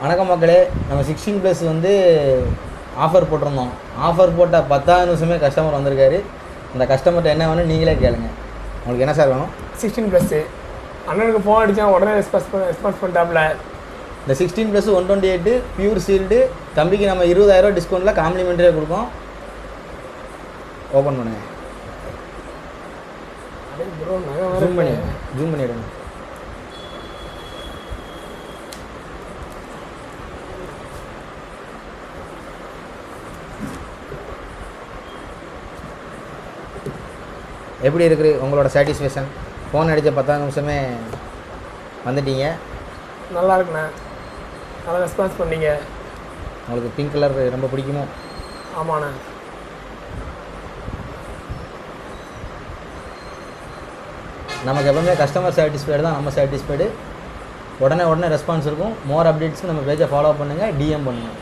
வணக்கம் மக்களே, நம்ம 16+ வந்து ஆஃபர் போட்டிருந்தோம். ஆஃபர் போட்ட 10வது நிமிஷமே கஸ்டமர் வந்திருக்காரு. அந்த கஸ்டமர்கிட்ட என்ன வேணும் நீங்களே கேளுங்க. உங்களுக்கு என்ன சார் வேணும்? 16+. அண்ணனுக்கு ஃபோன் அடித்தா உடனே ரெஸ்பான்ஸ் பண்ணிட்டாப்ல. இந்த 16+ 128 பியூர் சீல்டு தம்பிக்கு நம்ம 20,000 டிஸ்கவுண்ட்டில் காம்ப்ளிமெண்ட்ரியாக கொடுப்போம். ஓப்பன் பண்ணுங்கள். ஜூம் பண்ணிவிடுங்க. எப்படி இருக்குது உங்களோட சாட்டிஸ்ஃபேக்ஷன்? ஃபோன் அடித்த 10வது நிமிஷமே வந்துட்டீங்க. நல்லா இருக்குண்ணே, நல்லா ரெஸ்பான்ஸ் பண்ணீங்க. உங்களுக்கு பிங்க் கலர் ரொம்ப பிடிக்குமோ? ஆமாண்ணே. நமக்கு எப்பவுமே கஸ்டமர் சாட்டிஸ்ஃபைடு தான் நம்ம சாட்டிஸ்ஃபைடு. உடனே ரெஸ்பான்ஸ் இருக்கும். மோர் அப்டேட்ஸ்க்கு நம்ம பேஜை ஃபாலோ பண்ணுங்கள், டிஎம் பண்ணுங்கள்.